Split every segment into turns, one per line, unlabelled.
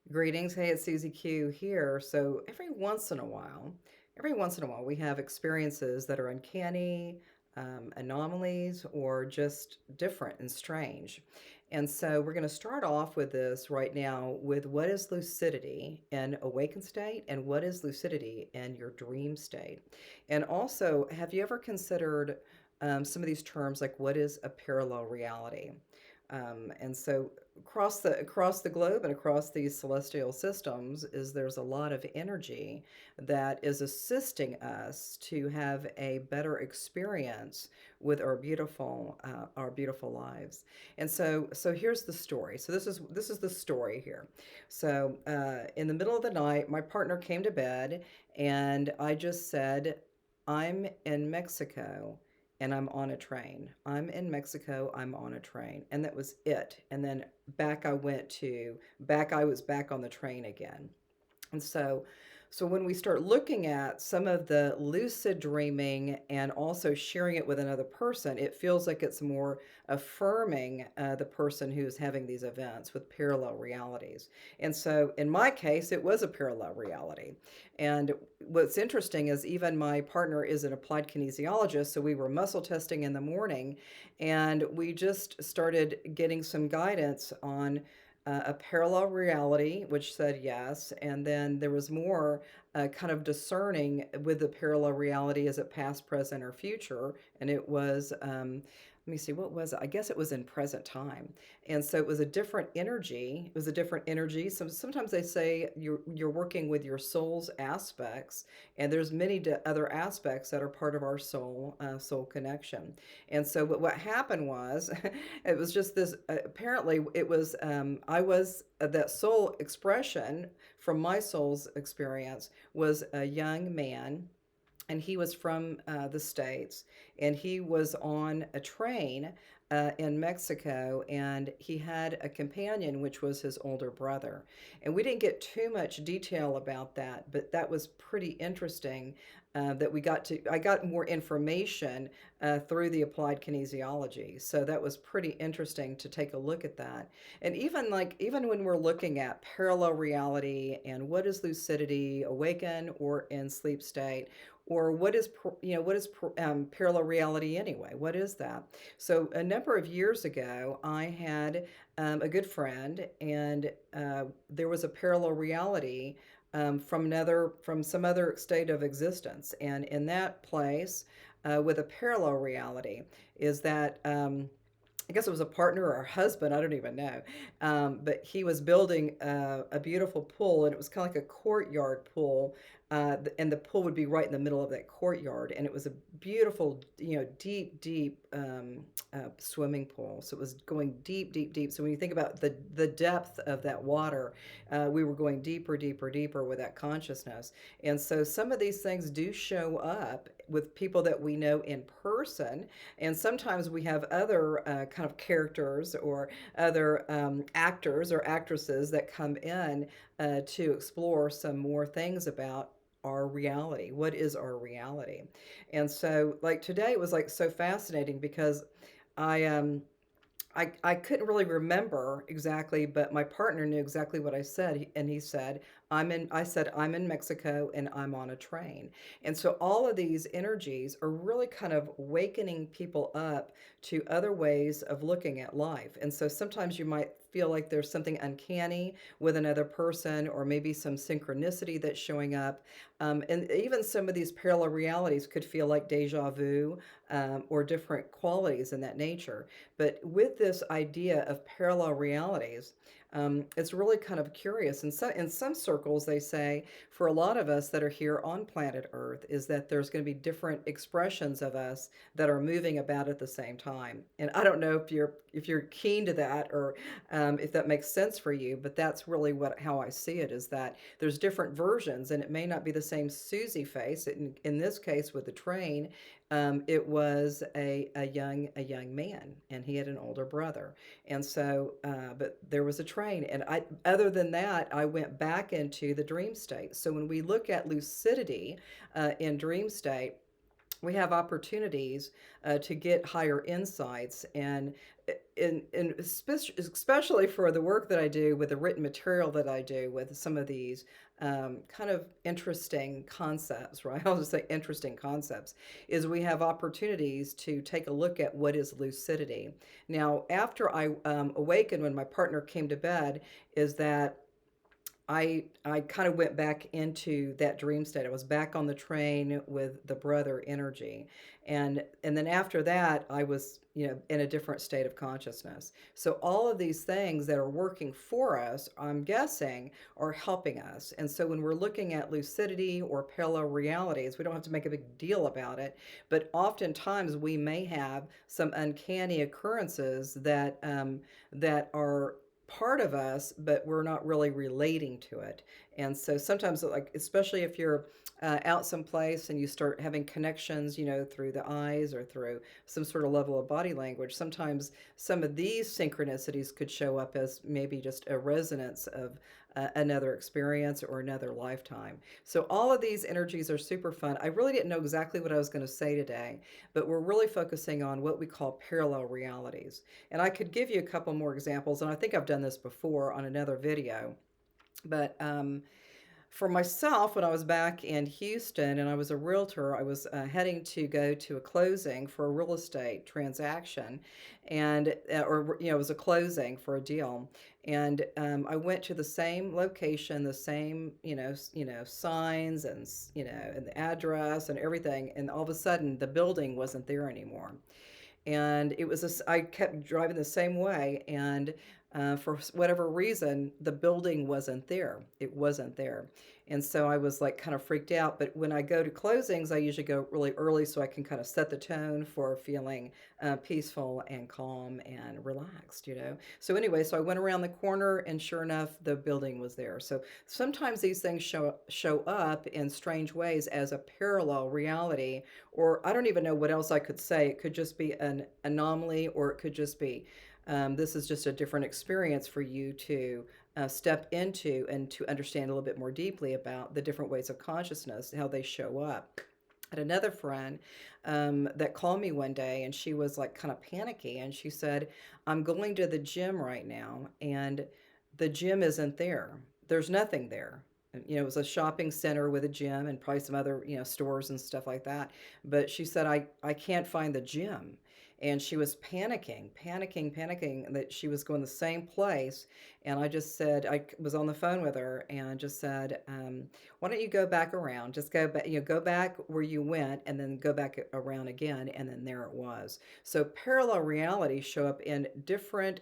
Greetings. Hey, it's Susie Q here. So every once in a while, we have experiences that are uncanny, anomalies, or just different and strange. And so we're going to start off with this right now with what is lucidity in awakened state and what is lucidity in your dream state. And also, have you ever considered some of these terms like what is a parallel reality? And so across the globe and across these celestial systems is there's a lot of energy that is assisting us to have a better experience with our beautiful lives. And so here's the story. So this is the story here. So in the middle of the night, my partner came to bed, and I just said, I'm in Mexico and I'm on a train. I'm in Mexico, I'm on a train. And that was it. And then back I was back on the train again. And so when we start looking at some of the lucid dreaming and also sharing it with another person, it feels like it's more affirming the person who's having these events with parallel realities. And so in my case, it was a parallel reality. And what's interesting is even my partner is an applied kinesiologist, so we were muscle testing in the morning, and we just started getting some guidance on a parallel reality, which said yes. And then there was more kind of discerning with the parallel reality, is it past, present, or future? And it was, let me see, what was it? I guess it was in present time. And so it was a different energy. It was a different energy. So sometimes they say you're working with your soul's aspects, and there's many other aspects that are part of our soul connection. And so what happened was, it was just this. Apparently, it was I was that soul expression from my soul's experience was a young man, and he was from the States, and he was on a train in Mexico, and he had a companion, which was his older brother. And we didn't get too much detail about that, but that was pretty interesting. That I got more information through the applied kinesiology. So that was pretty interesting to take a look at that. And even when we're looking at parallel reality and what is lucidity, awaken or in sleep state, or what is parallel reality anyway? What is that? So a number of years ago, I had a good friend, and there was a parallel reality from some other state of existence, and in that place, with a parallel reality, is that. I guess it was a partner or a husband, I don't even know. But he was building a beautiful pool, and it was kind of like a courtyard pool. And the pool would be right in the middle of that courtyard. And it was a beautiful, deep swimming pool. So it was going deep, deep, deep. So when you think about the depth of that water, we were going deeper, deeper, deeper with that consciousness. And so some of these things do show up with people that we know in person, and sometimes we have other kind of characters or other actors or actresses that come in to explore some more things about our reality. What is our reality? And so, like today, it was like so fascinating because I I couldn't really remember exactly, but my partner knew exactly what I said, and he said, I said, I'm in Mexico and I'm on a train. And so all of these energies are really kind of wakening people up to other ways of looking at life. And so sometimes you might feel like there's something uncanny with another person, or maybe some synchronicity that's showing up. And even some of these parallel realities could feel like deja vu, or different qualities in that nature. But with this idea of parallel realities, it's really kind of curious. And so, in some circles, they say for a lot of us that are here on planet Earth, is that there's going to be different expressions of us that are moving about at the same time. And I don't know if you're keen to that, or if that makes sense for you, but that's really how I see it, is that there's different versions, and it may not be the same Susie face. In this case, with the train, it was a young man, and he had an older brother. And so, but there was a train, and other than that, I went back into the dream state. So when we look at lucidity in dream state, we have opportunities to get higher insights, and especially for the work that I do with the written material that I do with some of these kind of interesting concepts, right? I'll just say interesting concepts, is we have opportunities to take a look at what is lucidity. Now, after I awakened when my partner came to bed, is that I kind of went back into that dream state. I was back on the train with the brother energy. And then after that, I was, in a different state of consciousness. So all of these things that are working for us, I'm guessing, are helping us. And so when we're looking at lucidity or parallel realities, we don't have to make a big deal about it, but oftentimes we may have some uncanny occurrences that are part of us, but we're not really relating to it. And so sometimes, like, especially if you're out someplace and you start having connections, through the eyes or through some sort of level of body language, sometimes some of these synchronicities could show up as maybe just a resonance of another experience or another lifetime. So all of these energies are super fun. I really didn't know exactly what I was going to say today, but we're really focusing on what we call parallel realities. And I could give you a couple more examples, and I think I've done this before on another video. But for myself, when I was back in Houston and I was a realtor, I was heading to go to a closing for a real estate transaction, and or it was a closing for a deal, and I went to the same location, the same signs and and the address and everything, and all of a sudden the building wasn't there anymore. And I kept driving the same way, and for whatever reason, the building wasn't there. It wasn't there. And so I was like kind of freaked out. But when I go to closings, I usually go really early so I can kind of set the tone for feeling peaceful and calm and relaxed. So anyway, so I went around the corner, and sure enough, the building was there. So sometimes these things show up in strange ways as a parallel reality, or I don't even know what else I could say. It could just be an anomaly, or it could just be this is just a different experience for you to step into and to understand a little bit more deeply about the different ways of consciousness, how they show up. I had another friend that called me one day, and she was like kind of panicky, and she said, I'm going to the gym right now, and the gym isn't there. There's nothing there. And, it was a shopping center with a gym and probably some other, stores and stuff like that. But she said, I can't find the gym. And she was panicking, panicking, panicking that she was going the same place. And I just said, I was on the phone with her and just said, why don't you go back around? Just go back, go back where you went, and then go back around again. And then there it was. So parallel realities show up in different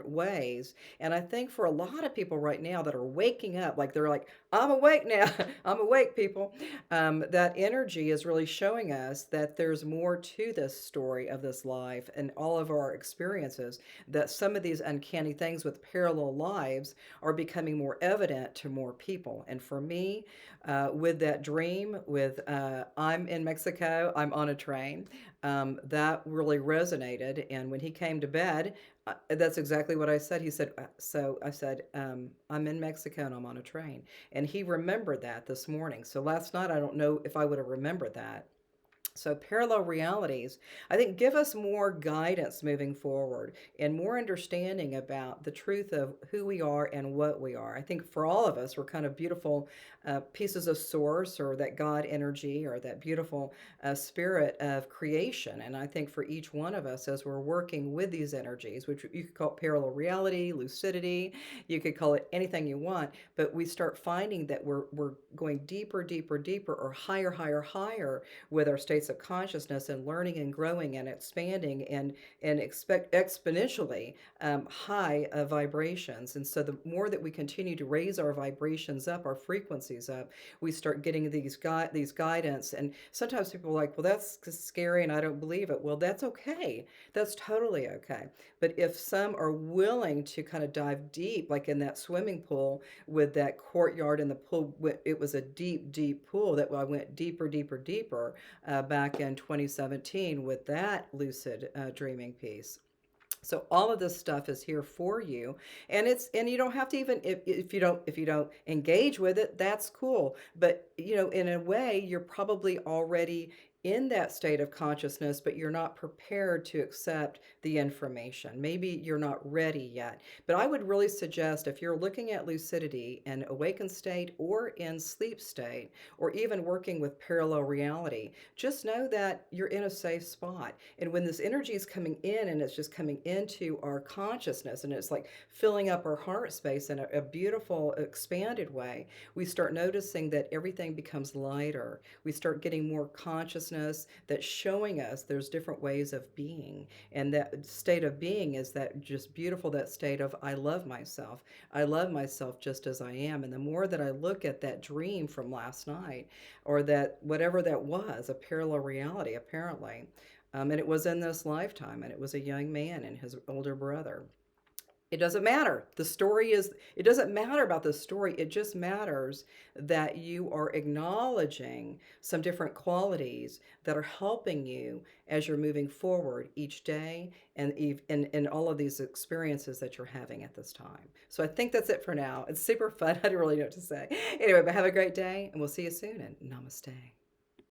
ways. And I think for a lot of people right now that are waking up, like they're like, I'm awake now. I'm awake, people. That energy is really showing us that there's more to this story of this life and all of our experiences, that some of these uncanny things with parallel lives are becoming more evident to more people. And for me, with that dream, with I'm in Mexico, I'm on a train, that really resonated. And when he came to bed, that's exactly what I said. He said, so I said, I'm in Mexico and I'm on a train. And he remembered that this morning. So last night, I don't know if I would have remembered that. So, parallel realities, I think, give us more guidance moving forward and more understanding about the truth of who we are and what we are. I think for all of us, we're kind of beautiful pieces of source, or that God energy, or that beautiful spirit of creation. And I think for each one of us, as we're working with these energies, which you could call parallel reality, lucidity, you could call it anything you want, but we start finding that we're going deeper, deeper, deeper, or higher, higher, higher with our states of consciousness, and learning and growing and expanding and expect exponentially high vibrations. And so the more that we continue to raise our vibrations up, our frequencies up, we start getting these guidance. And sometimes people are like, well, that's scary and I don't believe it. Well, that's okay. That's totally okay. But if some are willing to kind of dive deep, like in that swimming pool with that courtyard, and the pool, it was a deep, deep pool that I went deeper, deeper, deeper back in 2017 with that lucid dreaming piece. So all of this stuff is here for you, and you don't have to, even if you don't engage with it, that's cool. But in a way, you're probably already in that state of consciousness, but you're not prepared to accept the information. Maybe you're not ready yet. But I would really suggest, if you're looking at lucidity in awakened state or in sleep state, or even working with parallel reality, just know that you're in a safe spot. And when this energy is coming in and it's just coming into our consciousness and it's like filling up our heart space in a beautiful, expanded way, we start noticing that everything becomes lighter. We start getting more consciousness that's showing us there's different ways of being. And that state of being is that just beautiful, that state of I love myself. I love myself just as I am. And the more that I look at that dream from last night, or that whatever that was, a parallel reality, apparently, and it was in this lifetime, and it was a young man and his older brother. It doesn't matter. The story is, it doesn't matter about the story. It just matters that you are acknowledging some different qualities that are helping you as you're moving forward each day and in all of these experiences that you're having at this time. So I think that's it for now. It's super fun. I don't really know what to say. Anyway, but have a great day and we'll see you soon, and namaste.